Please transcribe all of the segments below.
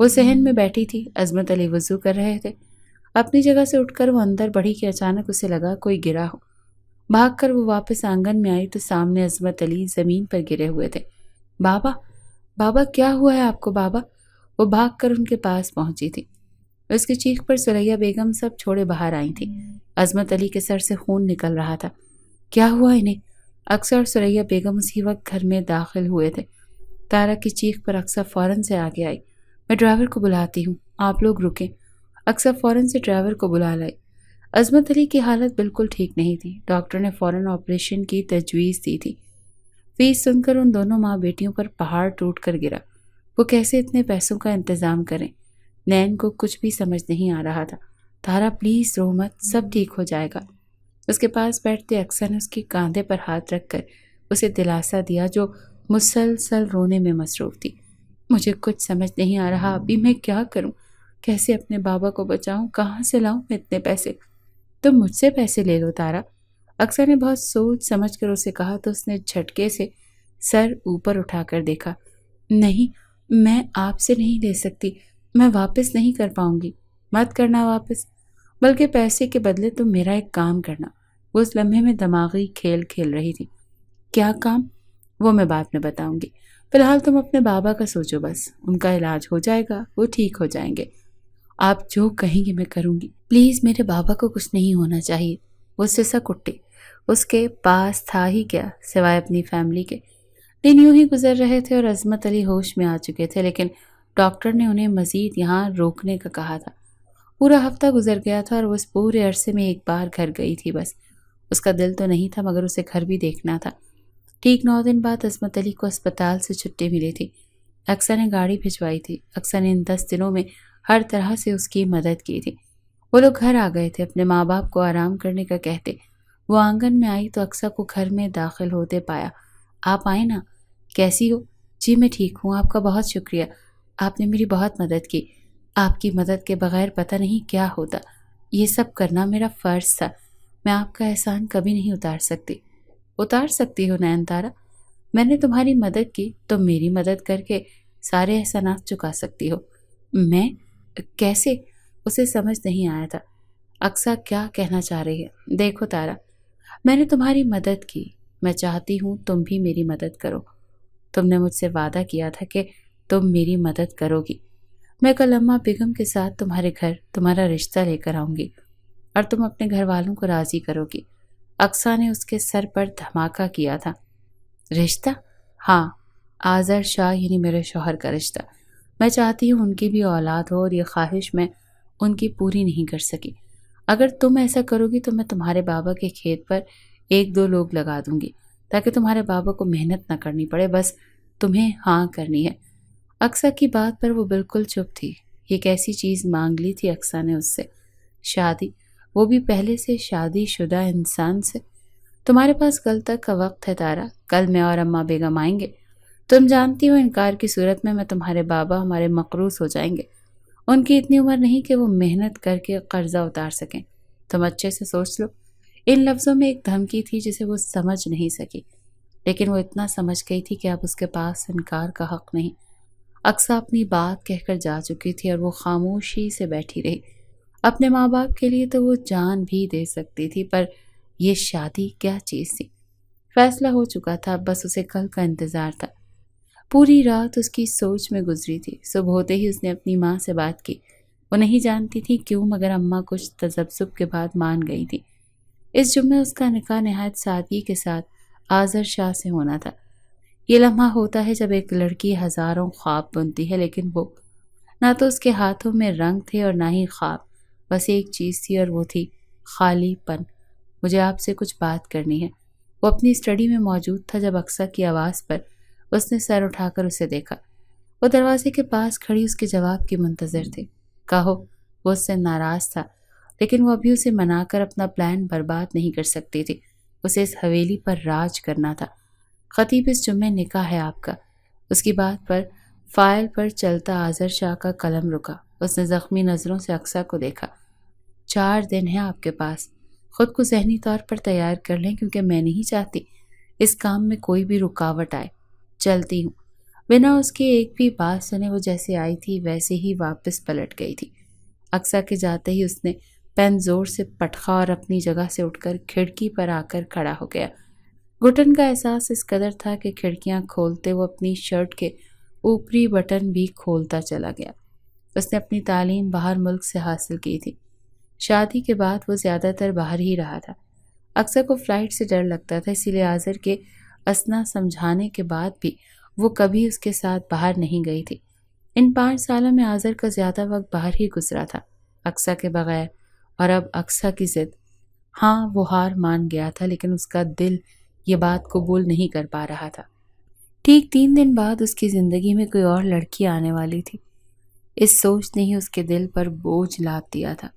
وہ صحن میں بیٹھی تھی، عظمت علی وضو کر رہے تھے۔ اپنی جگہ سے اٹھ کر وہ اندر بڑھی کہ اچانک اسے لگا کوئی گرا ہو۔ بھاگ کر وہ واپس آنگن میں آئی تو سامنے عظمت علی زمین پر گرے ہوئے تھے۔ بابا، بابا کیا ہوا ہے آپ کو بابا؟ وہ بھاگ کر ان کے پاس پہنچی تھی۔ اس کی چیخ پر سریا بیگم سب چھوڑے باہر آئی تھی۔ عظمت علی کے سر سے خون نکل رہا تھا۔ کیا ہوا انہیں؟ اکثر اور سریا بیگم اسی وقت گھر میں داخل ہوئے تھے۔ تارا کی چیخ پر اکثر فوراً سے آگے آئی۔ میں ڈرائیور کو بلاتی ہوں، آپ لوگ رکیں۔ اکثر فوراً سے ڈرائیور کو بلا لائی۔ عظمت علی کی حالت بالکل ٹھیک نہیں تھی۔ ڈاکٹر نے فوراً آپریشن کی تجویز دی تھی۔ فیس سن کر ان دونوں ماں بیٹیوں پر پہاڑ ٹوٹ کر گرا۔ وہ کیسے اتنے پیسوں کا انتظام کریں؟ نین کو کچھ بھی سمجھ نہیں آ رہا تھا۔ تارا پلیز رو مت، سب ٹھیک ہو جائے گا۔ اس کے پاس بیٹھتے اکثر نے اس کے کاندھے پر ہاتھ رکھ کر اسے دلاسا دیا، جو مسلسل رونے میں مصروف تھی۔ مجھے کچھ سمجھ نہیں آ رہا، ابھی میں کیا کروں؟ کیسے اپنے بابا کو بچاؤں؟ کہاں سے لاؤں میں اتنے پیسے؟ تم مجھ سے پیسے لے لو تارا، اکثر نے بہت سوچ سمجھ کر اسے کہا تو اس نے جھٹکے سے سر اوپر اٹھا کر دیکھا۔ نہیں، میں آپ سے نہیں لے سکتی، میں واپس نہیں کر پاؤں گی۔ مت کرنا واپس، بلکہ پیسے کے بدلے تم میرا ایک کام کرنا۔ وہ اس لمحے میں دماغی کھیل کھیل رہی تھی۔ کیا کام؟ وہ میں بعد میں بتاؤں گی، فی الحال تم اپنے بابا کا سوچو بس، ان کا علاج ہو جائے گا، وہ ٹھیک ہو جائیں گے۔ آپ جو کہیں گے میں کروں گی، پلیز میرے بابا کو کچھ نہیں ہونا چاہیے۔ وہ سسک اٹھی۔ اس کے پاس تھا ہی کیا سوائے اپنی فیملی کے؟ دن یوں ہی گزر رہے تھے اور عظمت علی ہوش میں آ چکے تھے، لیکن ڈاکٹر نے انہیں مزید یہاں روکنے کا کہا تھا۔ پورا ہفتہ گزر گیا تھا اور وہ اس پورے عرصے میں ایک بار گھر گئی تھی بس۔ اس کا دل تو نہیں تھا مگر اسے گھر بھی دیکھنا تھا۔ ٹھیک 9 دن بعد عظمت علی کو اسپتال سے چھٹی ملی تھی۔ اکثر نے گاڑی بھجوائی تھی۔ اکثر نے ان 10 دنوں میں ہر طرح سے اس کی مدد کی تھی۔ وہ لوگ گھر آ گئے تھے، اپنے ماں باپ کو آرام کرنے کا کہتے۔ وہ آنگن میں آئی تو اکثر کو گھر میں داخل ہوتے پایا۔ آپ آئے نا؟ کیسی ہو؟ جی میں ٹھیک ہوں، آپ کا بہت شکریہ، آپ نے میری بہت مدد کی۔ آپ کی مدد کے بغیر پتہ نہیں کیا ہوتا۔ یہ سب کرنا میرا فرض تھا، میں آپ کا احسان کبھی نہیں اتار سکتی۔ اتار سکتی ہو نین تارا، میں نے تمہاری مدد کی، تم میری مدد کر کے سارے احسانات چکا سکتی ہو۔ میں؟ کیسے؟ اسے سمجھ نہیں آیا تھا اکثر کیا کہنا چاہ رہی ہے۔ دیکھو تارا، میں نے تمہاری مدد کی، میں چاہتی ہوں تم بھی میری مدد کرو۔ تم نے مجھ سے وعدہ کیا تھا کہ تم میری مدد کرو گی۔ میں کل اماں بیگم کے ساتھ تمہارے گھر تمہارا رشتہ لے کر آؤں گی اور تم اپنے گھر والوں کو راضی کرو گی۔ اقصیٰ نے اس کے سر پر دھماکہ کیا تھا۔ رشتہ؟ ہاں، آذر شاہ یعنی میرے شوہر کا رشتہ۔ میں چاہتی ہوں ان کی بھی اولاد ہو اور یہ خواہش میں ان کی پوری نہیں کر سکی۔ اگر تم ایسا کرو گی تو میں تمہارے بابا کے کھیت پر 1-2 لوگ لگا دوں گی تاکہ تمہارے بابا کو محنت نہ کرنی پڑے، بس تمہیں ہاں کرنی ہے۔ اقصیٰ کی بات پر وہ بالکل چپ تھی۔ یہ کیسی چیز مانگ لی تھی اقصیٰ نے اس سے؟ شادی، وہ بھی پہلے سے شادی شدہ انسان سے۔ تمہارے پاس کل تک کا وقت ہے تارا، کل میں اور اماں بیگم آئیں گے۔ تم جانتی ہو انکار کی صورت میں تمہارے بابا ہمارے مقروض ہو جائیں گے۔ ان کی اتنی عمر نہیں کہ وہ محنت کر کے قرضہ اتار سکیں۔ تم اچھے سے سوچ لو۔ ان لفظوں میں ایک دھمکی تھی جسے وہ سمجھ نہیں سکی، لیکن وہ اتنا سمجھ گئی تھی کہ اب اس کے پاس انکار کا حق نہیں۔ اقصیٰ اپنی بات کہہ کر جا چکی تھی اور وہ خاموشی سے بیٹھی رہی۔ اپنے ماں باپ کے لیے تو وہ جان بھی دے سکتی تھی، پر یہ شادی کیا چیز تھی؟ فیصلہ ہو چکا تھا، بس اسے کل کا انتظار تھا۔ پوری رات اس کی سوچ میں گزری تھی۔ صبح ہوتے ہی اس نے اپنی ماں سے بات کی۔ وہ نہیں جانتی تھی کیوں، مگر اماں کچھ تذبذب کے بعد مان گئی تھی۔ اس جمعے اس کا نکاح نہایت سادگی کے ساتھ آذر شاہ سے ہونا تھا۔ یہ لمحہ ہوتا ہے جب ایک لڑکی ہزاروں خواب بنتی ہے، لیکن وہ نہ تو اس کے ہاتھوں میں رنگ تھے اور نہ ہی خواب، بس ایک چیز تھی اور وہ تھی خالی پن۔ مجھے آپ سے کچھ بات کرنی ہے۔ وہ اپنی اسٹڈی میں موجود تھا جب اقصیٰ کی آواز پر اس نے سر اٹھا کر اسے دیکھا۔ وہ دروازے کے پاس کھڑی اس کے جواب کی منتظر تھی۔ کہو۔ وہ اس سے ناراض تھا، لیکن وہ ابھی اسے منا کر اپنا پلان برباد نہیں کر سکتی تھی۔ اسے اس حویلی پر راج کرنا تھا۔ خطیب، اس جمعے نکاح ہے آپ کا۔ اس کی بات پر فائل پر چلتا آذر شاہ کا قلم رکا۔ اس نے زخمی نظروں سے اقصیٰ کو دیکھا۔ 4 دن ہیں آپ کے پاس، خود کو ذہنی طور پر تیار کر لیں، کیونکہ میں نہیں چاہتی اس کام میں کوئی بھی رکاوٹ آئے۔ چلتی ہوں۔ بنا اس کے ایک بھی بات سنے وہ جیسے آئی تھی ویسے ہی واپس پلٹ گئی تھی۔ اقصیٰ کے جاتے ہی اس نے پین زور سے پٹخا اور اپنی جگہ سے اٹھ کر کھڑکی پر آ کر کھڑا ہو گیا۔ گھٹن کا احساس اس قدر تھا کہ کھڑکیاں کھولتے وہ اپنی شرٹ کے اوپری بٹن بھی کھولتا چلا گیا۔ اس نے اپنی تعلیم باہر ملک سے حاصل کی تھی۔ شادی کے بعد وہ زیادہ تر باہر ہی رہا تھا۔ اقصیٰ کو فلائٹ سے ڈر لگتا تھا، اسی لیے آذر کے اسنا سمجھانے کے بعد بھی وہ کبھی اس کے ساتھ باہر نہیں گئی تھی۔ ان 5 سالوں میں آذر کا زیادہ وقت باہر ہی گزرا تھا، اقصیٰ کے بغیر، اور اب اقصیٰ کی ضد۔ ہاں وہ ہار مان گیا تھا لیکن اس کا دل یہ بات قبول نہیں کر پا رہا تھا۔ ٹھیک 3 دن بعد اس کی زندگی میں کوئی اور لڑکی آنے والی تھی۔ اس سوچ نے ہی اس کے دل پر بوجھ لاد دیا تھا۔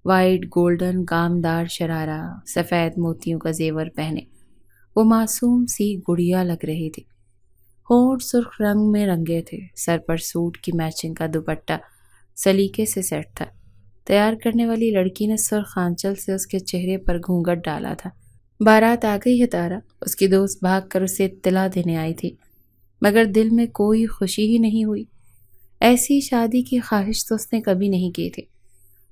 وائٹ گولڈن کامدار شرارہ، سفید موتیوں کا زیور پہنے وہ معصوم سی گڑیا لگ رہی تھی۔ ہونٹ سرخ رنگ میں رنگے تھے، سر پر سوٹ کی میچنگ کا دوپٹہ سلیقے سے سیٹ تھا۔ تیار کرنے والی لڑکی نے سرخ آنچل سے اس کے چہرے پر گھونگھٹ ڈالا تھا۔ بارات آ گئی ہے تارا، اس کی دوست بھاگ کر اسے اطلاع دینے آئی تھی، مگر دل میں کوئی خوشی ہی نہیں ہوئی۔ ایسی شادی کی خواہش تو اس نے کبھی نہیں کی تھی۔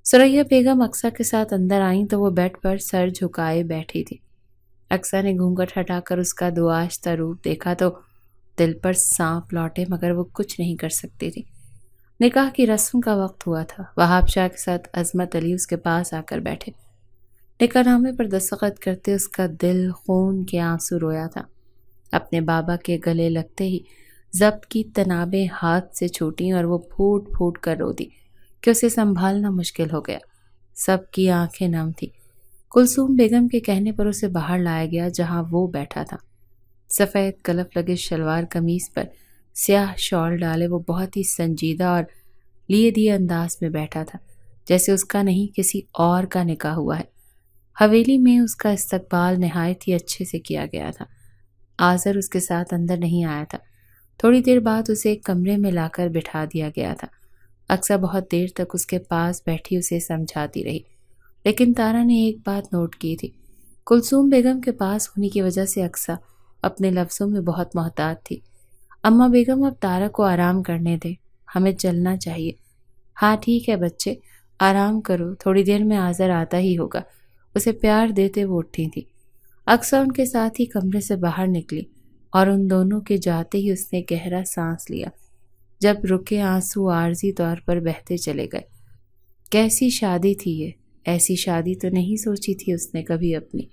ثریا بیگم اقصیٰ کے ساتھ اندر آئیں تو وہ بیڈ پر سر جھکائے بیٹھی تھی۔ اقصیٰ نے گھونگھٹ ہٹا کر اس کا دعاشتہ روپ دیکھا تو دل پر سانپ لوٹے، مگر وہ کچھ نہیں کر سکتی تھی۔ نکاح کی رسم کا وقت ہوا تھا۔ وہاب شاہ کے ساتھ عظمت علی اس کے پاس آ کر بیٹھے۔ نکاح نامے پر دستخط کرتے اس کا دل خون کے آنسو رویا تھا۔ اپنے بابا کے گلے لگتے ہی ضبط کی تنابیں ہاتھ سے چھوٹیں اور وہ پھوٹ پھوٹ کر رو دی کہ اسے سنبھالنا مشکل ہو گیا۔ سب کی آنکھیں نم تھی۔ کلثوم بیگم کے کہنے پر اسے باہر لایا گیا جہاں وہ بیٹھا تھا۔ سفید کلف لگے شلوار قمیص پر سیاہ شال ڈالے وہ بہت ہی سنجیدہ اور لیے دیے انداز میں بیٹھا تھا، جیسے اس کا نہیں کسی اور کا نکاح ہوا ہے۔ حویلی میں اس کا استقبال نہایت ہی اچھے سے کیا گیا تھا۔ آذر اس کے ساتھ اندر نہیں آیا تھا۔ تھوڑی دیر بعد اسے ایک کمرے میں لا کر بٹھا دیا گیا تھا۔ اقصیٰ بہت دیر تک اس کے پاس بیٹھی اسے سمجھاتی رہی، لیکن تارا نے ایک بات نوٹ کی تھی۔ کلثوم بیگم کے پاس ہونے کی وجہ سے اقصیٰ اپنے لفظوں میں بہت محتاط تھی۔ اماں بیگم اب تارا کو آرام کرنے دے، ہمیں چلنا چاہیے۔ ہاں ٹھیک ہے بچے، آرام کرو، تھوڑی دیر میں آذر آتا ہی ہوگا، اسے پیار دیتے وہ اٹھی تھی۔ اقصیٰ ان کے ساتھ ہی کمرے سے باہر نکلی اور ان دونوں کے جاتے ہی اس نے گہرا سانس لیا۔ جب رکے آنسو عارضی طور پر بہتے چلے گئے۔ کیسی شادی تھی یہ، ایسی شادی تو نہیں سوچی تھی اس نے کبھی اپنی۔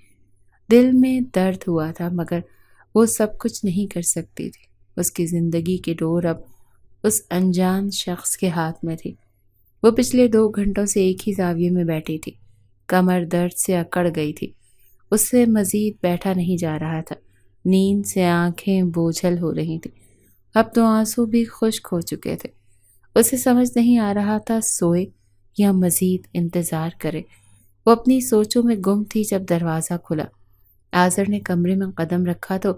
دل میں درد ہوا تھا مگر وہ سب کچھ نہیں کر سکتی تھی۔ اس کی زندگی کی ڈور اب اس انجان شخص کے ہاتھ میں تھی۔ وہ پچھلے 2 گھنٹوں سے ایک ہی زاویے میں بیٹھی تھی، کمر درد سے اکڑ گئی تھی، اس سے مزید بیٹھا نہیں جا رہا تھا، نیند سے آنکھیں بوجھل ہو رہی تھیں، اب تو آنسو بھی خشک ہو چکے تھے۔ اسے سمجھ نہیں آ رہا تھا سوئے یا مزید انتظار کرے۔ وہ اپنی سوچوں میں گم تھی جب دروازہ کھلا۔ آذر نے کمرے میں قدم رکھا تو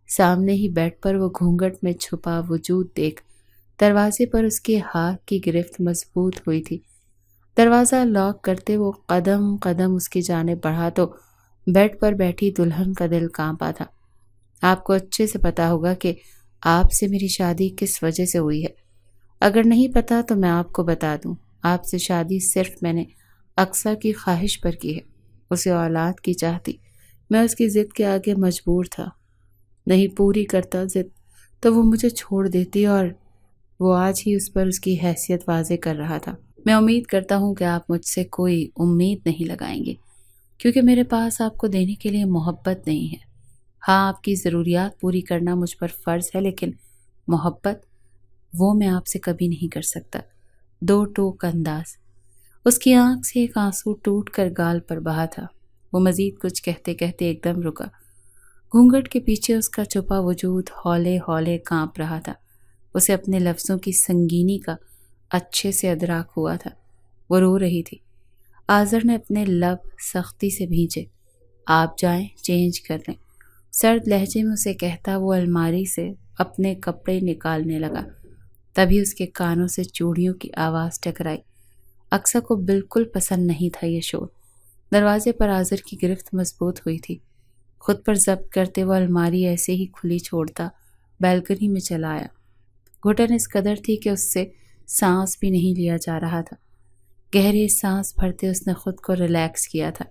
سامنے ہی بیڈ پر وہ گھونگھٹ میں چھپا وجود دیکھ دروازے پر اس کے ہاتھ کی گرفت مضبوط ہوئی تھی۔ دروازہ لاک کرتے وہ قدم قدم اس کی جانب بڑھا تو بیڈ پر بیٹھی دلہن کا دل کانپا تھا۔ آپ کو اچھے سے پتا ہوگا کہ آپ سے میری شادی کس وجہ سے ہوئی ہے۔ اگر نہیں پتا تو میں آپ کو بتا دوں، آپ سے شادی صرف میں نے اقصیٰ کی خواہش پر کی ہے۔ اسے اولاد کی چاہتی، میں اس کی ضد کے آگے مجبور تھا۔ نہیں پوری کرتا ضد تو وہ مجھے چھوڑ دیتی، اور وہ آج ہی اس پر اس کی حیثیت واضح کر رہا تھا۔ میں امید کرتا ہوں کہ آپ مجھ سے کوئی امید نہیں لگائیں گے، کیونکہ میرے پاس آپ کو دینے کے لیے محبت نہیں ہے۔ ہاں آپ کی ضروریات پوری کرنا مجھ پر فرض ہے، لیکن محبت وہ میں آپ سے کبھی نہیں کر سکتا۔ 2 ٹوک انداز۔ اس کی آنکھ سے ایک آنسو ٹوٹ کر گال پر بہا تھا۔ وہ مزید کچھ کہتے کہتے ایک دم رکا۔ گھونگھٹ کے پیچھے اس کا چھپا وجود ہولے ہولے کانپ رہا تھا۔ اسے اپنے لفظوں کی سنگینی کا اچھے سے ادراک ہوا تھا۔ وہ رو رہی تھی۔ آذر نے اپنے لب سختی سے بھینچے۔ آپ جائیں، چینج کر لیں، سرد لہجے میں اسے کہتا وہ الماری سے اپنے کپڑے نکالنے لگا۔ تبھی اس کے کانوں سے چوڑیوں کی آواز ٹکرائی۔ اقصیٰ کو بالکل پسند نہیں تھا یہ شور۔ دروازے پر آذر کی گرفت مضبوط ہوئی تھی۔ خود پر ضبط کرتے وہ الماری ایسے ہی کھلی چھوڑتا بیلکنی میں چلا آیا۔ گھٹن اس قدر تھی کہ اس سے سانس بھی نہیں لیا جا رہا تھا۔ گہری سانس بھرتے اس نے خود کو ریلیکس کیا تھا۔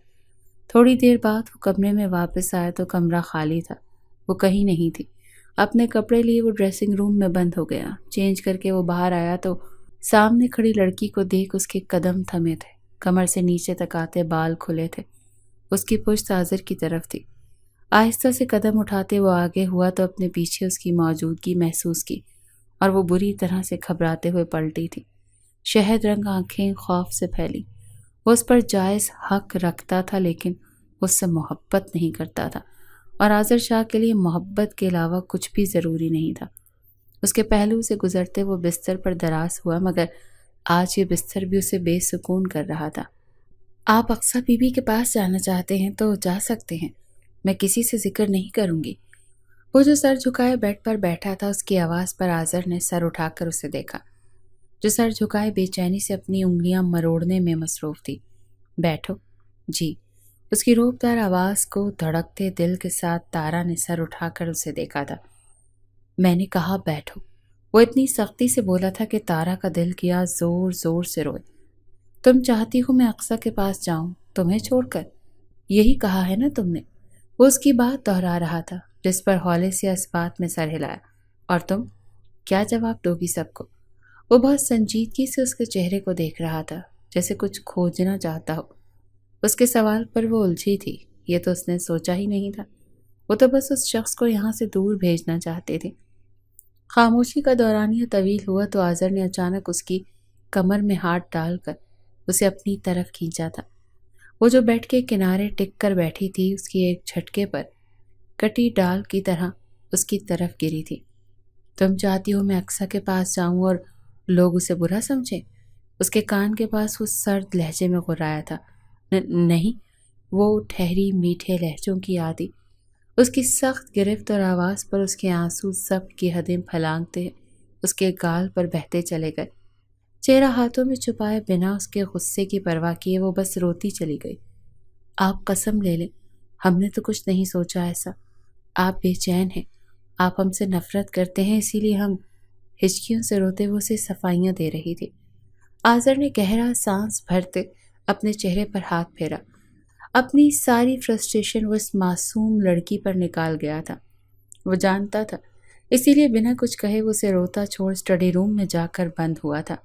تھوڑی دیر بعد وہ کمرے میں واپس آیا تو کمرہ خالی تھا، وہ کہیں نہیں تھی۔ اپنے کپڑے لیے وہ ڈریسنگ روم میں بند ہو گیا۔ چینج کر کے وہ باہر آیا تو سامنے کھڑی لڑکی کو دیکھ اس کے قدم تھمے تھے، کمر سے نیچے تک آتے بال کھلے تھے۔ اس کی پشت آذر کی طرف تھی۔ آہستہ سے قدم اٹھاتے وہ آگے ہوا تو اپنے پیچھے اس کی موجودگی محسوس کی اور وہ بری طرح سے گھبراتے ہوئے پلٹی تھی۔ شہد رنگ آنکھیں خوف سے پھیلی۔ وہ اس پر جائز حق رکھتا تھا لیکن اس سے محبت نہیں کرتا تھا، اور آذر شاہ کے لیے محبت کے علاوہ کچھ بھی ضروری نہیں تھا۔ اس کے پہلو سے گزرتے وہ بستر پر دراز ہوا، مگر آج یہ بستر بھی اسے بے سکون کر رہا تھا۔ آپ اقصیٰ بی بی کے پاس جانا چاہتے ہیں تو جا سکتے ہیں، میں کسی سے ذکر نہیں کروں گی۔ وہ جو سر جھکائے بیڈ پر بیٹھا تھا، اس کی آواز پر آذر نے سر اٹھا کر اسے دیکھا، جو سر جھکائے بے چینی سے اپنی انگلیاں مروڑنے میں مصروف تھی۔ بیٹھو جی۔ اس کی روبدار آواز کو دھڑکتے دل کے ساتھ تارا نے سر اٹھا کر اسے دیکھا تھا۔ میں نے کہا بیٹھو، وہ اتنی سختی سے بولا تھا کہ تارا کا دل کیا زور زور سے روئے۔ تم چاہتی ہو میں اقصیٰ کے پاس جاؤں تمہیں چھوڑ کر؟ یہی کہا ہے نا تم نے؟ وہ اس کی بات دہرا رہا تھا، جس پر ہولے سے اس بات میں سر ہلایا۔ اور تم کیا جواب دو گی سب کو؟ وہ بہت سنجیدگی سے اس کے چہرے کو دیکھ رہا تھا، جیسے کچھ کھوجنا چاہتا ہو۔ اس کے سوال پر وہ الجھی تھی، یہ تو اس نے سوچا ہی نہیں تھا۔ وہ تو بس اس شخص کو یہاں سے دور بھیجنا چاہتے تھے۔ خاموشی کا دورانیہ طویل ہوا تو آذر نے اچانک اس کی کمر میں ہاتھ ڈال کر اسے اپنی طرف کھینچا تھا۔ وہ جو بیڈ کے کنارے ٹک کر بیٹھی تھی، اس کی ایک جھٹکے پر کٹی ڈال کی طرح اس کی طرف گری تھی۔ تم چاہتی ہو میں اقصیٰ کے پاس جاؤں اور لوگ اسے برا سمجھیں؟ اس کے کان کے پاس وہ سرد لہجے میں غرایا تھا۔ نہیں، وہ ٹھہری میٹھے لہجوں کی عادی۔ اس کی سخت گرفت اور آواز پر اس کے آنسو ضبط کی حدیں پھلانگتے اس کے گال پر بہتے چلے گئے۔ چہرہ ہاتھوں میں چھپائے بنا اس کے غصے کی پرواہ کیے وہ بس روتی چلی گئی۔ آپ قسم لے لیں، ہم نے تو کچھ نہیں سوچا ایسا۔ آپ بے چین ہیں، آپ ہم سے نفرت کرتے ہیں، اسی لیے ہم ہچکیوں سے روتے وہ اسے صفائیاں دے رہی تھی۔ آذر نے گہرا سانس بھرتے اپنے چہرے پر ہاتھ پھیرا۔ اپنی ساری فرسٹریشن وہ اس معصوم لڑکی پر نکال گیا تھا۔ وہ جانتا تھا، اسی لیے بنا کچھ کہے وہ اسے روتا چھوڑ اسٹڈی روم میں جا کر بند ہوا تھا۔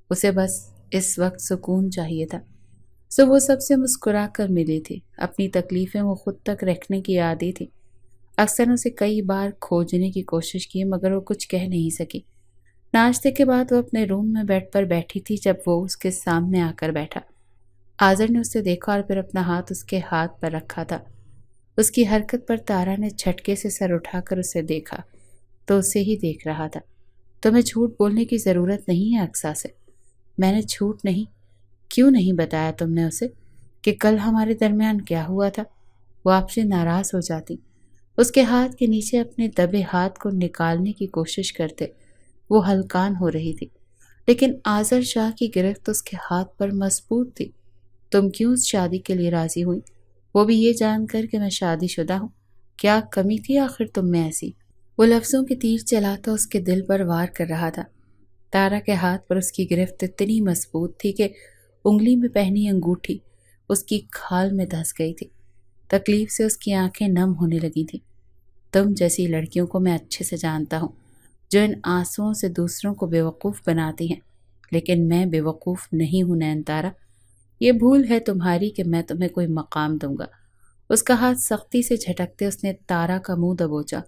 اسے بس اس وقت سکون چاہیے تھا۔ وہ سب سے مسکرا کر ملی تھی۔ اپنی تکلیفیں وہ خود تک رکھنے کی عادی تھی۔ اکثر اسے کئی بار کھوجنے کی کوشش کی مگر وہ کچھ کہہ نہیں سکی۔ ناشتے کے بعد وہ اپنے روم میں بیڈ پر بیٹھی تھی جب وہ اس کے سامنے آ کر بیٹھا۔ آذر نے اسے دیکھا اور پھر اپنا ہاتھ اس کے ہاتھ پر رکھا تھا۔ اس کی حرکت پر تارا نے جھٹکے سے سر اٹھا کر اسے دیکھا تو اسے ہی دیکھ رہا تھا۔ تمہیں جھوٹ بولنے کی ضرورت نہیں ہے اقصیٰ سے۔ میں نے جھوٹ نہیں، کیوں نہیں بتایا تم نے اسے کہ کل ہمارے درمیان کیا ہوا تھا؟ وہ آپ سے ناراض ہو جاتی۔ اس کے ہاتھ کے نیچے اپنے دبے ہاتھ کو نکالنے کی کوشش کرتے وہ ہلکان ہو رہی تھی، لیکن آذر شاہ کی گرفت اس کے ہاتھ پر مضبوط تھی۔ تم کیوں اس شادی کے لیے راضی ہوئی، وہ بھی یہ جان کر کہ میں شادی شدہ ہوں؟ کیا کمی تھی آخر تم میں ایسی؟ وہ لفظوں کے تیر چلاتا اس کے دل پر وار کر رہا تھا۔ تارا کے ہاتھ پر اس کی گرفت اتنی مضبوط تھی کہ انگلی میں پہنی انگوٹھی اس کی کھال میں دھس گئی تھی۔ تکلیف سے اس کی آنکھیں نم ہونے لگی تھیں۔ تم جیسی لڑکیوں کو میں اچھے سے جانتا ہوں، جو ان آنسوؤں سے دوسروں کو بیوقوف بناتی ہیں، لیکن میں بیوقوف نہیں ہوں نین تارا۔ یہ بھول ہے تمہاری کہ میں تمہیں کوئی مقام دوں گا۔ اس کا ہاتھ سختی سے جھٹکتے اس نے تارا کا منہ دبوچا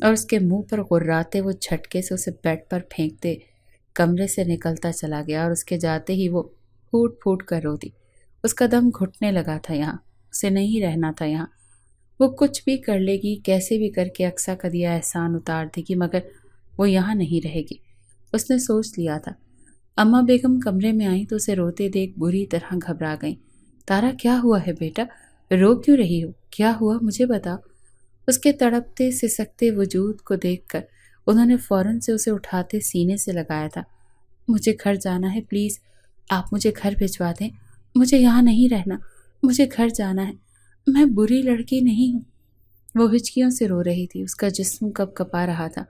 اور اس کے منہ پر غراتے وہ جھٹکے سے اسے بیڈ پر پھینکتے کمرے سے نکلتا چلا گیا، اور اس کے جاتے ہی وہ پھوٹ پھوٹ کر روتی۔ اس کا دم گھٹنے لگا تھا یہاں، اسے نہیں رہنا تھا یہاں۔ وہ کچھ بھی کر لے گی، کیسے بھی کر کے اقصیٰ کا دیا احسان اتار دے گی، مگر وہ یہاں نہیں رہے گی۔ اس نے سوچ لیا تھا۔ اماں بیگم کمرے میں آئیں تو اسے روتے دیکھ بری طرح گھبرا گئیں۔ تارا کیا ہوا ہے بیٹا، رو کیوں رہی ہو؟ کیا ہوا مجھے بتاؤ۔ اس کے تڑپتے سسکتے وجود کو دیکھ کر انہوں نے فوراً سے اسے اٹھاتے سینے سے لگایا تھا۔ مجھے گھر جانا ہے، پلیز آپ مجھے گھر بھجوا دیں، مجھے یہاں نہیں رہنا، مجھے گھر جانا ہے، میں بری لڑکی نہیں ہوں۔ وہ ہچکیوں سے رو رہی تھی، اس کا جسم کپ کپا رہا تھا۔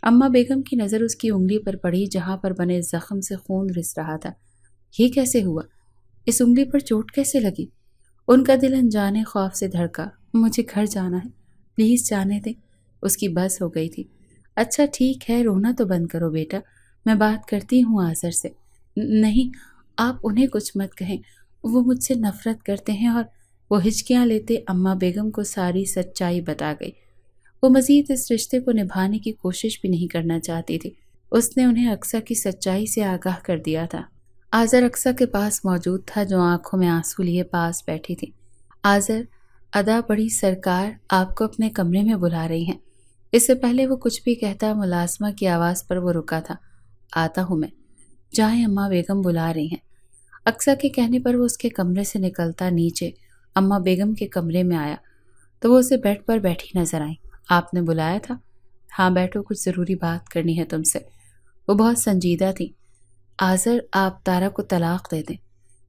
اما بیگم کی نظر اس کی انگلی پر پڑی جہاں پر بنے زخم سے خون رس رہا تھا۔ یہ کیسے ہوا؟ اس انگلی پر چوٹ کیسے لگی؟ ان کا دل انجانے خوف سے دھڑکا۔ مجھے گھر جانا ہے، پلیز جانے دیں۔ اس کی بس ہو گئی تھی۔ اچھا ٹھیک ہے، رونا تو بند کرو بیٹا، میں بات کرتی ہوں آذر سے۔ نہیں، آپ انہیں کچھ مت کہیں، وہ مجھ سے نفرت کرتے ہیں۔ اور وہ ہچکیاں لیتے اما بیگم کو ساری سچائی بتا گئی۔ وہ مزید اس رشتے کو نبھانے کی کوشش بھی نہیں کرنا چاہتی تھی۔ اس نے انہیں اقصیٰ کی سچائی سے آگاہ کر دیا تھا۔ آذر اقصیٰ کے پاس موجود تھا جو آنکھوں میں آنسو لیے پاس بیٹھی تھی۔ آذر، ادا بڑی سرکار آپ کو اپنے کمرے میں بلا رہی ہیں۔ اس سے پہلے وہ کچھ بھی کہتا ملازمہ کی آواز پر وہ رکا تھا۔ آتا ہوں میں، جائیں اماں بیگم بلا رہی ہیں۔ اقصیٰ کے کہنے پر وہ اس کے کمرے سے نکلتا نیچے اماں بیگم کے کمرے میں آیا تو وہ اسے بیڈ پر بیٹھی نظر آئیں۔ آپ نے بلایا تھا؟ ہاں بیٹھو، کچھ ضروری بات کرنی ہے تم سے۔ وہ بہت سنجیدہ تھی۔ آذر، آپ تارا کو طلاق دے دیں۔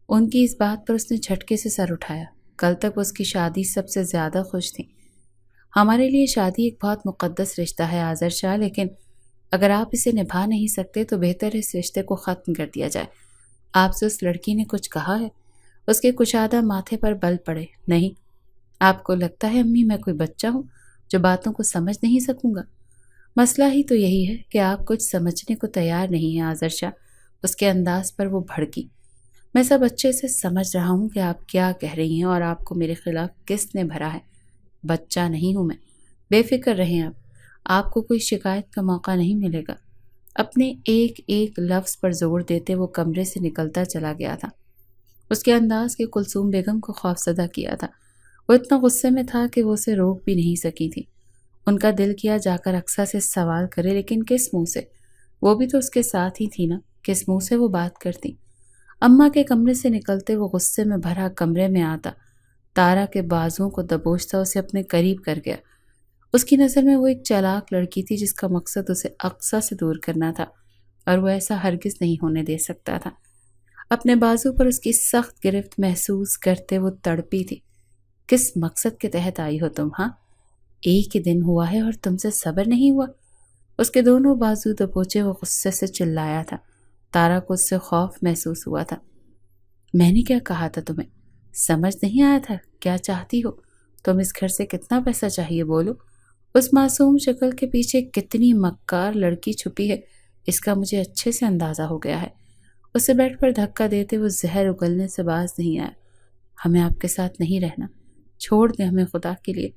ان کی اس بات پر اس نے جھٹکے سے سر اٹھایا۔ کل تک اس کی شادی سب سے زیادہ خوش تھی۔ ہمارے لیے شادی ایک بہت مقدس رشتہ ہے آذر شاہ، لیکن اگر آپ اسے نبھا نہیں سکتے تو بہتر اس رشتے کو ختم کر دیا جائے۔ آپ سے اس لڑکی نے کچھ کہا ہے؟ اس کے کشادہ ماتھے پر بل پڑے۔ نہیں۔ آپ کو لگتا ہے امی میں کوئی بچہ ہوں جو باتوں کو سمجھ نہیں سکوں گا؟ مسئلہ ہی تو یہی ہے کہ آپ کچھ سمجھنے کو تیار نہیں ہیں آذر شاہ۔ اس کے انداز پر وہ بھڑکی۔ میں سب اچھے سے سمجھ رہا ہوں کہ آپ کیا کہہ رہی ہیں اور آپ کو میرے خلاف کس نے بھرا ہے۔ بچہ نہیں ہوں میں، بے فکر رہیں آپ کو کوئی شکایت کا موقع نہیں ملے گا۔ اپنے ایک ایک لفظ پر زور دیتے وہ کمرے سے نکلتا چلا گیا تھا۔ اس کے انداز کے کلثوم بیگم کو خوفزدہ کیا تھا۔ وہ اتنا غصے میں تھا کہ وہ اسے روک بھی نہیں سکی تھی۔ ان کا دل کیا جا کر اقصیٰ سے سوال کرے، لیکن کس منہ سے؟ وہ بھی تو اس کے ساتھ ہی تھی نا، کس منہ سے وہ بات کرتی؟ اماں کے کمرے سے نکلتے وہ غصے میں بھرا کمرے میں آتا، تارا کے بازوؤں کو دبوچتا اسے اپنے قریب کر گیا۔ اس کی نظر میں وہ ایک چالاک لڑکی تھی جس کا مقصد اسے اقصیٰ سے دور کرنا تھا، اور وہ ایسا ہرگز نہیں ہونے دے سکتا تھا۔ اپنے بازو پر اس کی سخت گرفت محسوس کرتے وہ تڑپی تھی۔ کس مقصد کے تحت آئی ہو تم؟ ہاں، ایک ہی دن ہوا ہے اور تم سے صبر نہیں ہوا؟ اس کے دونوں بازو دبوچے وہ غصے سے چلایا تھا۔ تارا کو اس سے خوف محسوس ہوا تھا۔ میں نے کیا کہا تھا تمہیں؟ سمجھ نہیں آیا تھا کیا چاہتی ہو؟ تم اس گھر سے کتنا پیسہ چاہیے بولو؟ اس معصوم شکل کے پیچھے کتنی مکار لڑکی چھپی ہے اس کا مجھے اچھے سے اندازہ ہو گیا ہے۔ اسے بیڈ پر دھکا دیتے وہ زہر اگلنے سے باز نہیں آیا۔ ہمیں آپ کے ساتھ نہیں رہنا، چھوڑ دیں ہمیں خدا کے لیے۔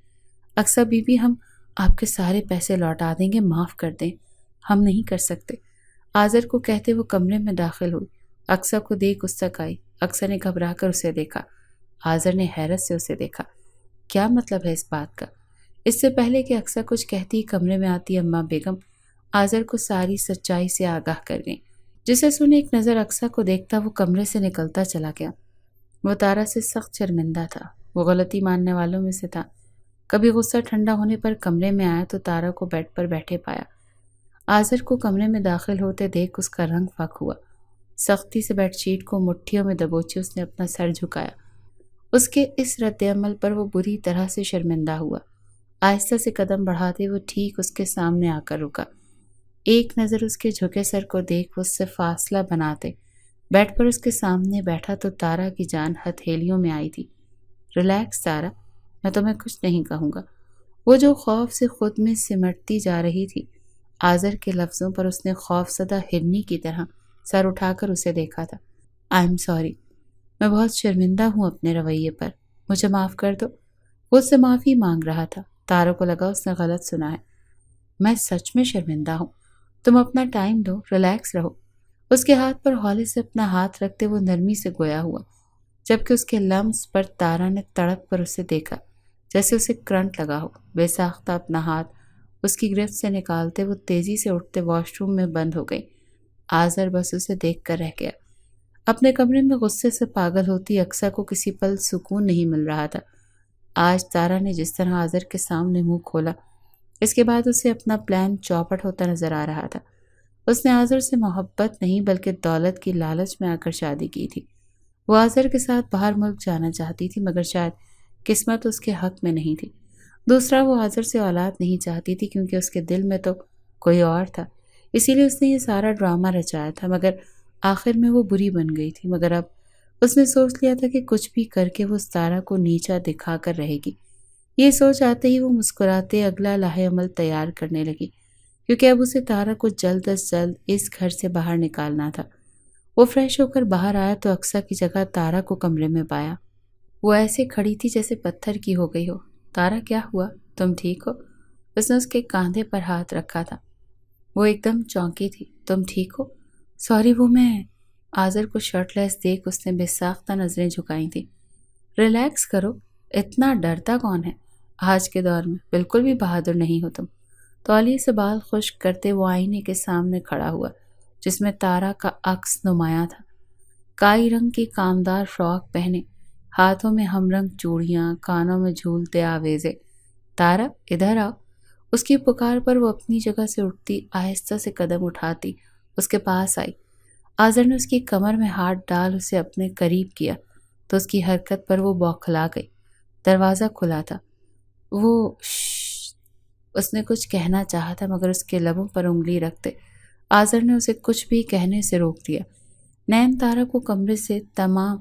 اقصیٰ بی بی، ہم آپ کے سارے پیسے لوٹا دیں گے، معاف کر دیں۔ ہم نہیں کر سکتے۔ آذر کو کہتے وہ کمرے میں داخل ہوئی۔ اقصیٰ کو دیکھ اس تک آئی۔ اقصیٰ نے گھبرا کر اسے دیکھا۔ آذر نے حیرت سے اسے دیکھا۔ کیا مطلب ہے اس بات کا؟ اس سے پہلے کہ اقصیٰ کچھ کہتی کمرے میں آتی اماں بیگم آذر کو ساری سچائی سے آگاہ کر گئیں، جسے سنے ایک نظر اقصیٰ کو دیکھتا وہ کمرے سے نکلتا چلا گیا۔ وہ تارا سے سخت شرمندہ تھا۔ وہ غلطی ماننے والوں میں سے تھا۔ کبھی غصہ ٹھنڈا ہونے پر کمرے میں آیا تو تارا کو بیڈ پر بیٹھے پایا۔ آذر کو کمرے میں داخل ہوتے دیکھ اس کا رنگ فاق ہوا۔ سختی سے بیڈ شیٹ کو مٹھیوں میں دبوچے اس نے اپنا سر جھکایا۔ اس کے اس رد عمل پر وہ بری طرح سے شرمندہ ہوا۔ آہستہ سے قدم بڑھاتے وہ ٹھیک اس کے سامنے آ کر رکا۔ ایک نظر اس کے جھکے سر کو دیکھ اس سے فاصلہ بناتے بیڈ پر اس کے سامنے بیٹھا تو تارا کی جان ہتھیلیوں میں آئی تھی۔ ریلیکس تارا، میں تمہیں کچھ نہیں کہوں گا۔ وہ جو خوف سے خود میں سمٹتی جا رہی تھی، آذر کے لفظوں پر اس نے خوف زدہ ہرنی کی طرح سر اٹھا کر اسے دیکھا تھا۔ آئی ایم سوری، میں بہت شرمندہ ہوں اپنے رویے پر، مجھے معاف کر دو۔ وہ اس سے معافی مانگ رہا تھا۔ تارا کو لگا اس نے غلط سنا ہے۔ میں سچ میں شرمندہ ہوں، تم اپنا ٹائم دو، ریلیکس رہو۔ اس کے ہاتھ پر ہولے سے اپنا ہاتھ رکھتے وہ نرمی سے گویا ہوا، جبکہ اس کے لمس پر تارا نے تڑپ کر اسے دیکھا جیسے اسے کرنٹ لگا ہو۔ بے ساختہ اپنا ہاتھ اس کی گرفت سے نکالتے وہ تیزی سے اٹھتے واش روم میں بند ہو گئی۔ آذر بس اسے دیکھ کر رہ گیا۔ اپنے کمرے میں غصے سے پاگل ہوتی اقصیٰ کو کسی پل سکون نہیں مل رہا تھا۔ آج تارا نے جس طرح آذر کے سامنے منہ کھولا، اس کے بعد اسے اپنا پلان چوپٹ ہوتا نظر آ رہا تھا۔ اس نے آذر سے محبت نہیں بلکہ دولت کی لالچ میں آ کر شادی کی تھی۔ وہ آذر کے ساتھ باہر ملک جانا چاہتی تھی، مگر شاید قسمت اس کے حق میں نہیں تھی۔ دوسرا، وہ آذر سے اولاد نہیں چاہتی تھی کیونکہ اس کے دل میں تو کوئی اور تھا، اسی لیے اس نے یہ سارا ڈرامہ رچایا تھا، مگر آخر میں وہ بری بن گئی تھی۔ مگر اب اس نے سوچ لیا تھا کہ کچھ بھی کر کے وہ ستارہ کو نیچا دکھا کر رہے گی۔ یہ سوچ آتے ہی وہ مسکراتے اگلا لاہے عمل تیار کرنے لگی، کیونکہ اب اسے تارا کو جلد از جلد اس گھر سے باہر نکالنا تھا۔ وہ فریش ہو کر باہر آیا تو اقصیٰ کی جگہ تارا کو کمرے میں پایا۔ وہ ایسے کھڑی تھی جیسے پتھر کی ہو گئی ہو۔ تارا، کیا ہوا؟ تم ٹھیک ہو؟ اس نے اس کے کاندھے پر ہاتھ رکھا تھا۔ وہ ایک دم چونکی تھی۔ تم ٹھیک ہو؟ سوری، وہ میں آذر کو شرٹ لیس دیکھ اس نے بے ساختہ نظریں جھکائی تھی۔ ریلیکس کرو، اتنا ڈرتا کون ہے؟ آج کے دور میں بالکل بھی بہادر نہیں ہو تم۔ تولیے سے بال خشک کرتے وہ آئینے کے سامنے کھڑا ہوا جس میں تارا کا عکس نمایاں تھا۔ کائی رنگ کی کامدار فراک پہنے، ہاتھوں میں ہم رنگ چوڑیاں، کانوں میں جھولتے آویزے۔ تارا، ادھر آؤ۔ اس کی پکار پر وہ اپنی جگہ سے اٹھتی، آہستہ سے قدم اٹھاتی اس کے پاس آئی۔ آذر نے اس کی کمر میں ہاتھ ڈال اسے اپنے قریب کیا تو اس کی حرکت پر وہ بوکھلا گئی۔ دروازہ کھلا تھا۔ وہ شش، اس نے کچھ کہنا چاہا تھا مگر اس کے لبوں پر انگلی رکھتے آذر نے اسے کچھ بھی کہنے سے روک دیا۔ نین تارا کو کمرے سے تمام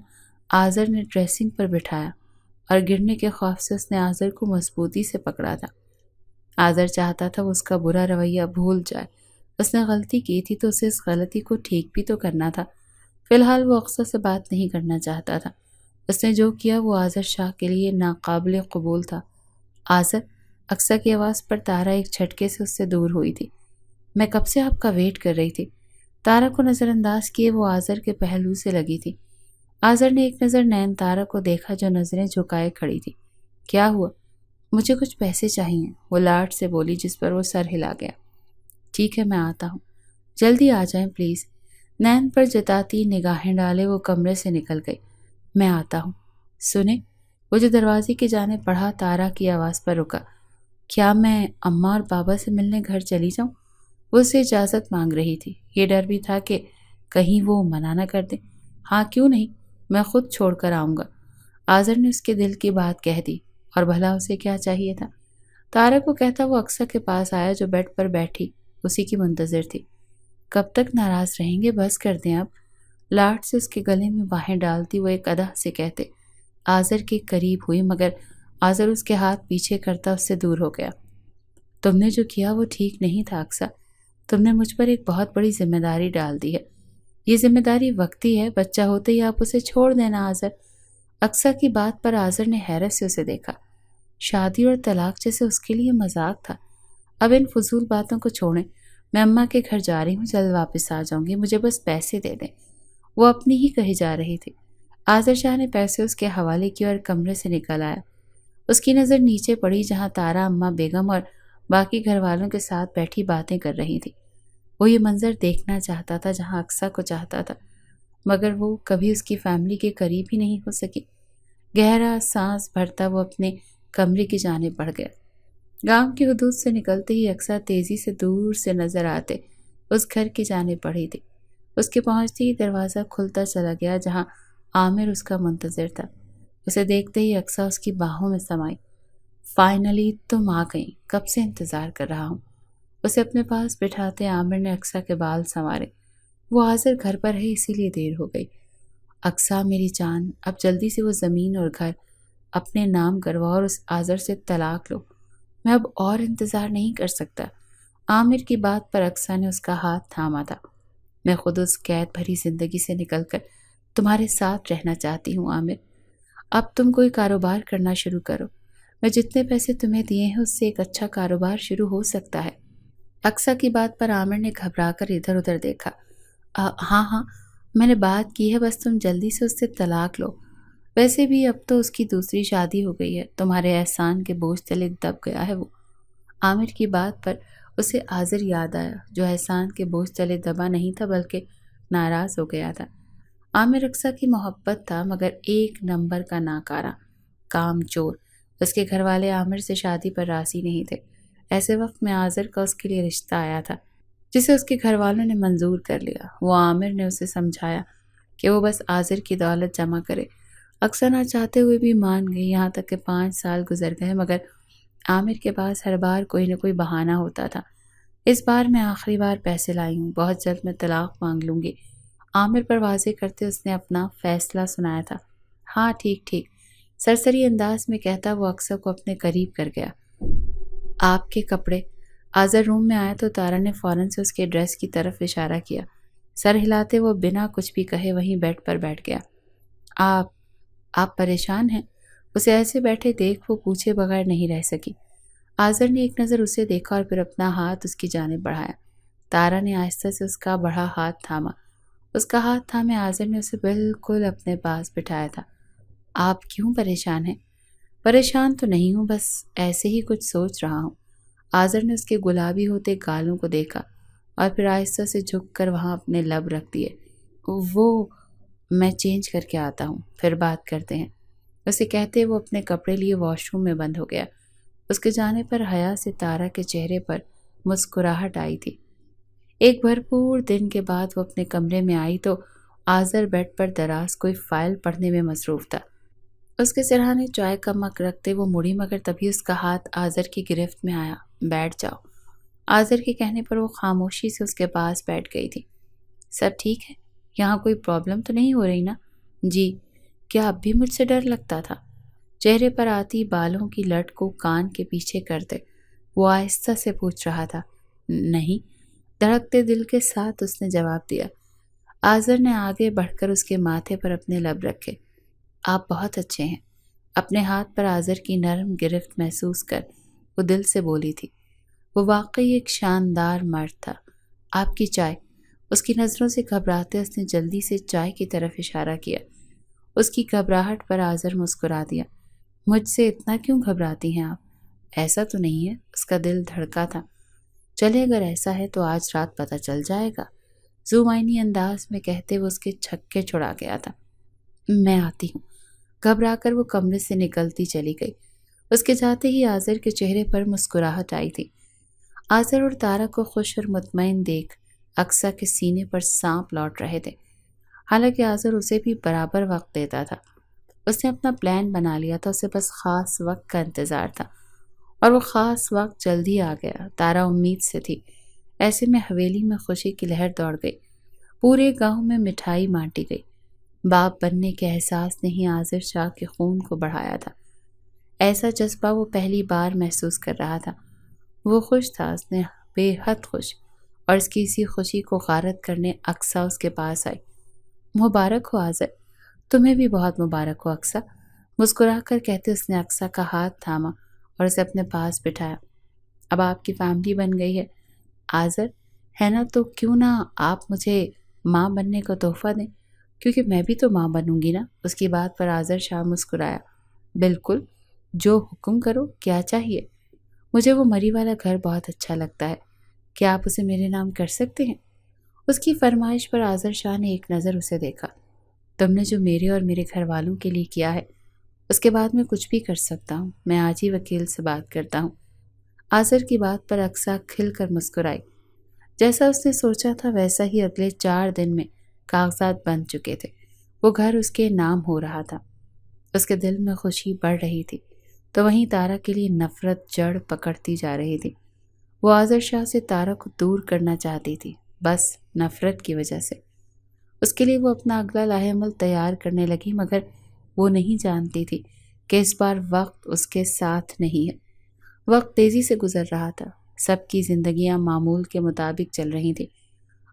آذر نے ڈریسنگ پر بٹھایا اور گرنے کے خوف سے اس نے آذر کو مضبوطی سے پکڑا تھا۔ آذر چاہتا تھا وہ اس کا برا رویہ بھول جائے۔ اس نے غلطی کی تھی تو اسے اس غلطی کو ٹھیک بھی تو کرنا تھا۔ فی الحال وہ اقصیٰ سے بات نہیں کرنا چاہتا تھا۔ اس نے جو کیا وہ آذر شاہ کے لیے ناقابل قبول تھا۔ آذر، اقصیٰ کی آواز پر تارا ایک جھٹکے سے اس سے دور ہوئی تھی۔ میں کب سے آپ کا ویٹ کر رہی تھی۔ تارا کو نظر انداز کیے وہ آذر کے پہلو سے لگی تھی۔ آذر نے ایک نظر نین تارا کو دیکھا جو نظریں جھکائے کھڑی تھی۔ کیا ہوا؟ مجھے کچھ پیسے چاہیے، وہ لاٹ سے بولی جس پر وہ سر ہلا گیا۔ ٹھیک ہے، میں آتا ہوں، جلدی آ جائیں پلیز۔ نین پر جتاتی نگاہیں ڈالے وہ کمرے سے نکل گئی۔ میں آتا ہوں۔ سنیں، وہ جو دروازے کی جانب بڑھا تارا کی آواز پر رکا۔ کیا میں اماں اور بابا سے ملنے گھر چلی جاؤں؟ وہ اسے اجازت مانگ رہی تھی۔ یہ ڈر بھی تھا کہ کہیں وہ منع نہ کر دیں۔ ہاں کیوں نہیں، میں خود چھوڑ کر آؤں گا۔ آذر نے اس کے دل کی بات کہہ دی، اور بھلا اسے کیا چاہیے تھا؟ تارا کو کہتا وہ اقصیٰ کے پاس آیا جو بیڈ پر بیٹھی اسی کی منتظر تھی۔ کب تک ناراض رہیں گے؟ بس کر دیں اب۔ لاٹ سے اس کے گلے میں باہیں ڈالتی وہ ایک ادا سے کہتے آذر کے قریب ہوئی، مگر آذر اس کے ہاتھ پیچھے کرتا اس سے دور ہو گیا۔ تم نے جو کیا وہ ٹھیک نہیں تھا اقصیٰ۔ تم نے مجھ پر ایک بہت بڑی ذمہ داری ڈال دی ہے۔ یہ ذمہ داری وقتی ہے، بچہ ہوتے ہی آپ اسے چھوڑ دینا آذر۔ اقصیٰ کی بات پر آذر نے حیرت سے اسے دیکھا۔ شادی اور طلاق جیسے اس کے لیے مذاق تھا۔ اب ان فضول باتوں کو چھوڑیں، میں اماں کے گھر جا رہی ہوں، جلد واپس آ جاؤں گی، مجھے بس پیسے دے دیں۔ وہ اپنی ہی کہی جا رہی تھی۔ آذر شاہ نے پیسے اس کے حوالے کیے اور کمرے سے نکل آیا۔ اس کی نظر نیچے پڑی جہاں تارا اماں بیگم اور باقی گھر والوں کے ساتھ بیٹھی باتیں کر رہی تھی۔ وہ یہ منظر دیکھنا چاہتا تھا جہاں اقصیٰ کو چاہتا تھا، مگر وہ کبھی اس کی فیملی کے قریب ہی نہیں ہو سکی۔ گہرا سانس بھرتا وہ اپنے کمرے کی جانب بڑھ گیا۔ گاؤں کی حدود سے نکلتے ہی اقصیٰ تیزی سے دور سے نظر آتے اس گھر کی جانب بڑھی تھی۔ اس کے پہنچتے ہی دروازہ کھلتا چلا گیا جہاں عامر اس کا منتظر تھا۔ اسے دیکھتے ہی اقصیٰ اس کی باہوں میں سمائی۔ فائنلی تم آ گئیں، کب سے انتظار کر رہا ہوں۔ اسے اپنے پاس بٹھاتے عامر نے اقصیٰ کے بال سنوارے۔ وہ حاضر گھر پر ہے اسی لیے دیر ہو گئی۔ اقصیٰ میری جان، اب جلدی سے وہ زمین اور گھر اپنے نام کرواؤ اور اس آذر سے طلاق لو۔ میں اب اور انتظار نہیں کر سکتا۔ عامر کی بات پر اقصیٰ نے اس کا ہاتھ تھاما تھا۔ میں خود اس قید بھری زندگی سے نکل کر تمہارے ساتھ رہنا چاہتی ہوں عامر۔ اب تم کوئی کاروبار کرنا شروع کرو۔ میں جتنے پیسے تمہیں دیے ہیں اس سے ایک اچھا کاروبار شروع ہو سکتا ہے۔ اقصیٰ کی بات پر عامر نے گھبرا کر ادھر ادھر دیکھا۔ ہاں ہاں، میں نے بات کی ہے، بس تم جلدی سے اس سے طلاق لو۔ ویسے بھی اب تو اس کی دوسری شادی ہو گئی ہے، تمہارے احسان کے بوجھ تلے دب گیا ہے وہ۔ عامر کی بات پر اسے آذر یاد آیا جو احسان کے بوجھ تلے دبا نہیں تھا بلکہ ناراض ہو گیا تھا۔ عامر اقصیٰ کی محبت تھا مگر ایک نمبر کا ناکارہ، کام چور۔ اس کے گھر والے عامر سے شادی پر راضی نہیں تھے۔ ایسے وقت میں آذر کا اس کے لیے رشتہ آیا تھا جسے اس کے گھر والوں نے منظور کر لیا۔ وہ عامر نے اسے سمجھایا کہ وہ بس آذر کی دولت جمع کرے۔ اقصیٰ نہ چاہتے ہوئے بھی مان گئی، یہاں تک کہ 5 سال گزر گئے مگر عامر کے پاس ہر بار کوئی نہ کوئی بہانہ ہوتا تھا اس بار میں آخری بار پیسے لائی ہوں، بہت جلد میں طلاق مانگ لوں گی۔ عامر پر واضح کرتے اس نے اپنا فیصلہ سنایا تھا۔ ہاں ٹھیک ٹھیک، سرسری انداز میں کہتا وہ اکثر کو اپنے قریب کر گیا۔ آپ کے کپڑے۔ آذر روم میں آیا تو تارا نے فوراً سے اس کے ڈریس کی طرف اشارہ کیا۔ سر ہلاتے وہ بنا کچھ بھی کہے وہیں بیڈ پر بیٹھ گیا۔ آپ پریشان ہیں؟ اسے ایسے بیٹھے دیکھ وہ پوچھے بغیر نہیں رہ سکی۔ آذر نے ایک نظر اسے دیکھا اور پھر اپنا ہاتھ اس کی جانب بڑھایا۔ تارا نے آہستہ سے اس کا بڑا ہاتھ تھاما۔ اس کا ہاتھ تھامے آذر نے اسے بالکل اپنے پاس بٹھایا تھا۔ آپ کیوں پریشان ہیں؟ پریشان تو نہیں ہوں، بس ایسے ہی کچھ سوچ رہا ہوں۔ آذر نے اس کے گلابی ہوتے گالوں کو دیکھا اور پھر آہستہ سے جھک کر وہاں اپنے لب رکھ دیے۔ وہ میں چینج کر کے آتا ہوں، پھر بات کرتے ہیں۔ اسے کہتے وہ اپنے کپڑے لیے واش روم میں بند ہو گیا۔ اس کے جانے پر حیا سے تارا کے چہرے پر مسکراہٹ آئی تھی۔ ایک بھرپور دن کے بعد وہ اپنے کمرے میں آئی تو آذر بیڈ پر دراز کوئی فائل پڑھنے میں مصروف تھا۔ اس کے سرہانے چائے کا مگ رکھتے وہ مڑی مگر تبھی اس کا ہاتھ آذر کی گرفت میں آیا۔ بیٹھ جاؤ۔ آذر کے کہنے پر وہ خاموشی سے اس کے پاس بیٹھ گئی تھی۔ سب ٹھیک ہے؟ یہاں کوئی پرابلم تو نہیں ہو رہی نا؟ جی۔ کیا اب بھی مجھ سے ڈر لگتا تھا؟ چہرے پر آتی بالوں کی لٹ کو کان کے پیچھے کرتے وہ آہستہ سے پوچھ رہا تھا۔ نہیں، دھڑکتے دل کے ساتھ اس نے جواب دیا۔ آذر نے آگے بڑھ کر اس کے ماتھے پر اپنے لب رکھے۔ آپ بہت اچھے ہیں۔ اپنے ہاتھ پر آذر کی نرم گرفت محسوس کر وہ دل سے بولی تھی۔ وہ واقعی ایک شاندار مرد تھا۔ آپ کی چائے۔ اس کی نظروں سے گھبراتے اس نے جلدی سے چائے کی طرف اشارہ کیا۔ اس کی گھبراہٹ پر آذر مسکرا دیا۔ مجھ سے اتنا کیوں گھبراتی ہیں آپ؟ ایسا تو نہیں ہے۔ اس کا دل دھڑکا تھا۔ چلے اگر ایسا ہے تو آج رات پتہ چل جائے گا، زومائنی انداز میں کہتے وہ اس کے چھکے چھڑا گیا تھا۔ میں آتی ہوں۔ گھبرا کر وہ کمرے سے نکلتی چلی گئی۔ اس کے جاتے ہی آذر کے چہرے پر مسکراہٹ آئی تھی۔ آذر اور تارا کو خوش اور مطمئن دیکھ اقصیٰ کے سینے پر سانپ لوٹ رہے تھے۔ حالانکہ آذر اسے بھی برابر وقت دیتا تھا۔ اس نے اپنا پلان بنا لیا تھا، اسے بس خاص وقت کا انتظار تھا اور وہ خاص وقت جلدی آ گیا۔ تارا امید سے تھی۔ ایسے میں حویلی میں خوشی کی لہر دوڑ گئی۔ پورے گاؤں میں مٹھائی بانٹی گئی۔ باپ بننے کے احساس نے ہی آذر شاہ کے خون کو بڑھایا تھا۔ ایسا جذبہ وہ پہلی بار محسوس کر رہا تھا۔ وہ خوش تھا، اس نے بے حد خوش، اور اس کی اسی خوشی کو غارت کرنے اقصیٰ اس کے پاس آئی۔ مبارک ہو آذر۔ تمہیں بھی بہت مبارک ہو اقصیٰ۔ مسکرا کر کہتے اس نے اقصیٰ کا ہاتھ تھاما اور اسے اپنے پاس بٹھایا۔ اب آپ کی فیملی بن گئی ہے آذر، ہے نا؟ تو کیوں نہ آپ مجھے ماں بننے کا تحفہ دیں، کیونکہ میں بھی تو ماں بنوں گی نا۔ اس کی بات پر آذر شاہ مسکرایا۔ بالکل، جو حکم کرو، کیا چاہیے؟ مجھے وہ مری والا گھر بہت اچھا لگتا ہے، کیا آپ اسے میرے نام کر سکتے ہیں؟ اس کی فرمائش پر آذر شاہ نے ایک نظر اسے دیکھا۔ تم نے جو میرے اور میرے گھر والوں کے لیے کیا ہے، اس کے بعد میں کچھ بھی کر سکتا ہوں۔ میں آج ہی وکیل سے بات کرتا ہوں۔ آذر کی بات پر اقصیٰ کھل کر مسکرائی۔ جیسا اس نے سوچا تھا ویسا ہی اگلے 4 دن میں کاغذات بن چکے تھے۔ وہ گھر اس کے نام ہو رہا تھا۔ اس کے دل میں خوشی بڑھ رہی تھی تو وہیں تارا کے لیے نفرت جڑ پکڑتی جا رہی تھی۔ وہ آذر شاہ سے تارا کو دور کرنا چاہتی تھی، بس نفرت کی وجہ سے۔ اس کے لیے وہ اپنا اگلا لاہ عمل تیار کرنے لگی، مگر وہ نہیں جانتی تھی کہ اس بار وقت اس کے ساتھ نہیں ہے۔ وقت تیزی سے گزر رہا تھا، سب کی زندگیاں معمول کے مطابق چل رہی تھیں۔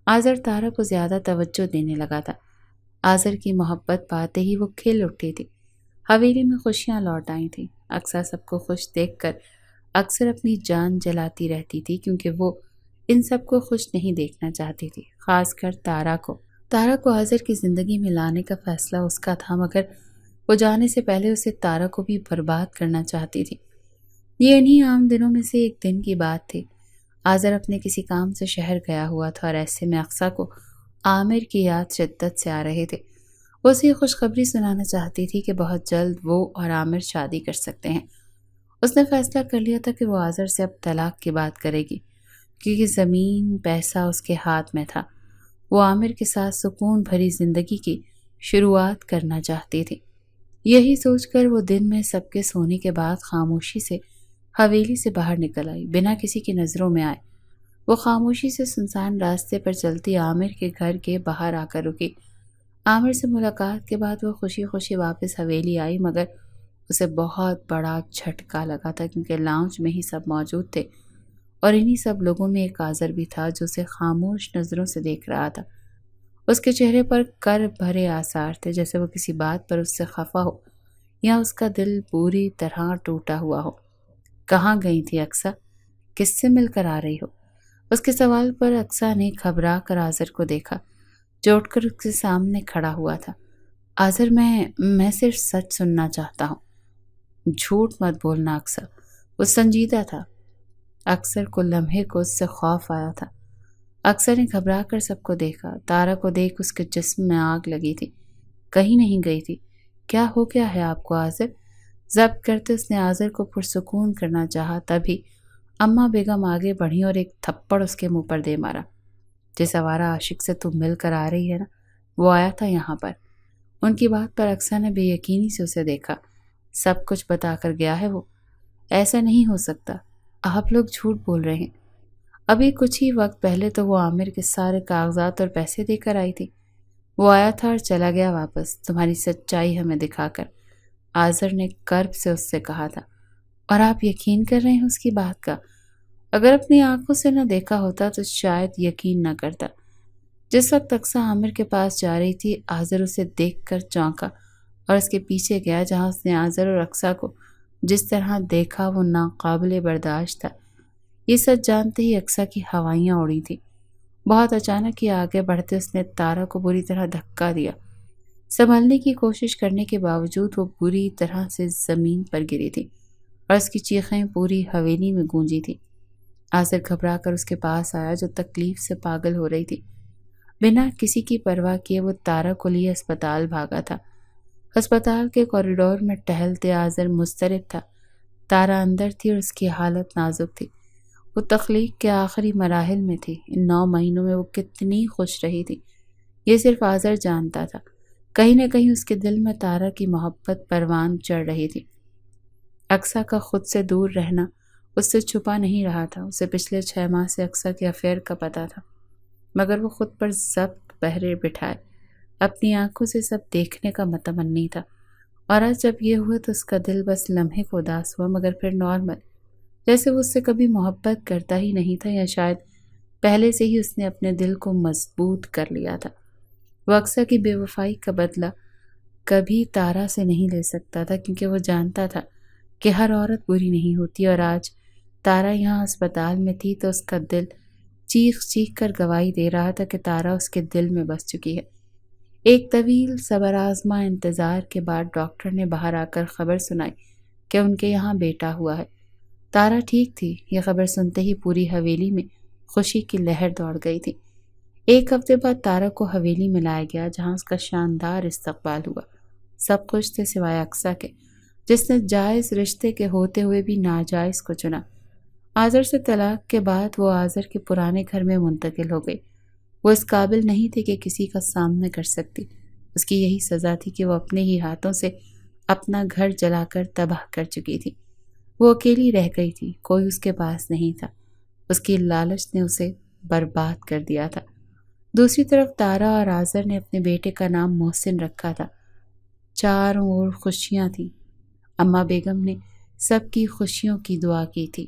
آذر تارا کو زیادہ توجہ دینے لگا تھا۔ آذر کی محبت پاتے ہی وہ کھل اٹھی تھی۔ حویلی میں خوشیاں لوٹ آئی تھیں۔ اقصیٰ سب کو خوش دیکھ کر اکثر اپنی جان جلاتی رہتی تھی، کیونکہ وہ ان سب کو خوش نہیں دیکھنا چاہتی تھی، خاص کر تارا کو۔ تارا کو آذر کی زندگی میں لانے کا فیصلہ اس کا تھا، مگر وہ جانے سے پہلے اسے تارا کو بھی برباد کرنا چاہتی تھی۔ یہ انہی عام دنوں میں سے ایک دن کی بات تھی۔ آذر اپنے کسی کام سے شہر گیا ہوا تھا اور ایسے میں اقصیٰ کو عامر کی یاد شدت سے آ رہے تھے۔ وہ اسے خوشخبری سنانا چاہتی تھی کہ بہت جلد وہ اور عامر شادی کر سکتے ہیں۔ اس نے فیصلہ کر لیا تھا کہ وہ آذر سے اب طلاق کی بات کرے گی، کیونکہ زمین پیسہ اس کے ہاتھ میں تھا۔ وہ عامر کے ساتھ سکون بھری زندگی کی شروعات کرنا چاہتی تھی۔ یہی سوچ کر وہ دن میں سب کے سونے کے بعد خاموشی سے حویلی سے باہر نکل آئی، بنا کسی کی نظروں میں آئے۔ وہ خاموشی سے سنسان راستے پر چلتی عامر کے گھر کے باہر آ کر رکی۔ عامر سے ملاقات کے بعد وہ خوشی خوشی واپس حویلی آئی، مگر اسے بہت بڑا جھٹکا لگا تھا، کیونکہ لاؤنج میں ہی سب موجود تھے اور انہی سب لوگوں میں ایک آذر بھی تھا جو اسے خاموش نظروں سے دیکھ رہا تھا۔ اس کے چہرے پر کرب بھرے آثار تھے، جیسے وہ کسی بات پر اس سے خفا ہو یا اس کا دل پوری طرح ٹوٹا ہوا ہو۔ کہاں گئی تھی اقصیٰ؟ کس سے مل کر آ رہی ہو؟ اس کے سوال پر اقصیٰ نے گھبرا کر آذر کو دیکھا، جو اٹھ کر اس کے سامنے کھڑا ہوا تھا۔ آذر، میں صرف سچ سننا چاہتا ہوں۔ جھوٹ مت بولنا اقصیٰ۔ وہ سنجیدہ تھا۔ اقصیٰ کو لمحے کو اس سے خوف آیا تھا۔ اقصیٰ نے گھبرا کر سب کو دیکھا۔ تارا کو دیکھ اس کے جسم میں آگ لگی تھی۔ کہیں نہیں گئی تھی۔ کیا ہو گیا ہے آپ کو آذر؟ ضبط کرتے اس نے آذر کو پرسکون کرنا چاہا، تبھی اماں بیگم آگے بڑھی اور ایک تھپڑ اس کے منہ پر دے مارا۔ جس آوارہ عاشق سے تم مل کر آ رہی ہے نا، وہ آیا تھا یہاں پر۔ ان کی بات پر اقصیٰ نے بے یقینی سے اسے دیکھا۔ سب کچھ بتا کر گیا ہے وہ؟ ایسا نہیں ہو سکتا، آپ لوگ جھوٹ بول رہے ہیں۔ ابھی کچھ ہی وقت پہلے تو وہ عامر کے سارے کاغذات اور پیسے دے کر آئی تھی۔ وہ آیا تھا اور چلا گیا واپس، تمہاری سچائی ہمیں دکھا کر، آذر نے کرب سے اس سے کہا تھا۔ اور آپ یقین کر رہے ہیں اس کی بات کا؟ اگر اپنی آنکھوں سے نہ دیکھا ہوتا تو شاید یقین نہ کرتا۔ جس وقت اقصیٰ عامر کے پاس جا رہی تھی، آذر اسے دیکھ کر چونکا اور اس کے پیچھے گیا، جہاں اس نے آذر اور اقصیٰ کو جس طرح دیکھا وہ ناقابل برداشت تھا۔ یہ سچ جانتے ہی اقصیٰ کی ہوائیاں اڑی تھیں۔ بہت اچانک ہی آگے بڑھتے اس نے تارا کو بری طرح دھکا دیا۔ سنبھلنے کی کوشش کرنے کے باوجود وہ بری طرح سے زمین پر گری تھی اور اس کی چیخیں پوری حویلی میں گونجی تھی۔ آذر گھبرا کر اس کے پاس آیا، جو تکلیف سے پاگل ہو رہی تھی۔ بنا کسی کی پرواہ کیے وہ تارا کو لیے اسپتال بھاگا تھا۔ اسپتال کے کوریڈور میں ٹہلتے آذر مضطرب تھا۔ تارا اندر تھی اور اس کی حالت نازک تھی۔ وہ تخلیق کے آخری مراحل میں تھی۔ ان 9 مہینوں میں وہ کتنی خوش رہی تھی، یہ صرف آذر جانتا تھا۔ کہیں نہ کہیں اس کے دل میں تارا کی محبت پروان چڑھ رہی تھی۔ اقصیٰ کا خود سے دور رہنا اس سے چھپا نہیں رہا تھا۔ اسے پچھلے 6 ماہ سے اقصیٰ کے افیئر کا پتہ تھا، مگر وہ خود پر ضبط پہرے بٹھائے اپنی آنکھوں سے سب دیکھنے کا متمنی تھا۔ اور آج جب یہ ہوا تو اس کا دل بس لمحے کو اداس ہوا، مگر پھر نارمل، جیسے وہ اس سے کبھی محبت کرتا ہی نہیں تھا، یا شاید پہلے سے ہی اس نے اپنے دل کو مضبوط کر لیا تھا۔ وہ اقصیٰ کی بے وفائی کا بدلہ کبھی تارا سے نہیں لے سکتا تھا، کیونکہ وہ جانتا تھا کہ ہر عورت بری نہیں ہوتی، اور آج تارا یہاں اسپتال میں تھی تو اس کا دل چیخ چیخ کر گواہی دے رہا تھا کہ تارا اس کے دل میں بس چکی ہے۔ ایک طویل صبر آزما انتظار کے بعد ڈاکٹر نے باہر آ کر خبر سنائی کہ ان کے یہاں بیٹا ہوا ہے۔ تارا ٹھیک تھی۔ یہ خبر سنتے ہی پوری حویلی میں خوشی کی لہر دوڑ گئی تھی۔ 1 ہفتے بعد تارا کو حویلی میں لایا گیا، جہاں اس کا شاندار استقبال ہوا۔ سب خوش تھے سوائے اقصیٰ کے، جس نے جائز رشتے کے ہوتے ہوئے بھی ناجائز کو چنا۔ آذر سے طلاق کے بعد وہ آذر کے پرانے گھر میں منتقل ہو گئی۔ وہ اس قابل نہیں تھی کہ کسی کا سامنا کر سکتی۔ اس کی یہی سزا تھی کہ وہ اپنے ہی ہاتھوں سے اپنا گھر جلا کر تباہ کر چکی تھی۔ وہ اکیلی رہ گئی تھی، کوئی اس کے پاس نہیں تھا۔ اس کی لالچ نے اسے برباد کر دیا تھا۔ دوسری طرف تارا اور آذر نے اپنے بیٹے کا نام محسن رکھا تھا۔ چاروں اور خوشیاں تھیں۔ اماں بیگم نے سب کی خوشیوں کی دعا کی تھی۔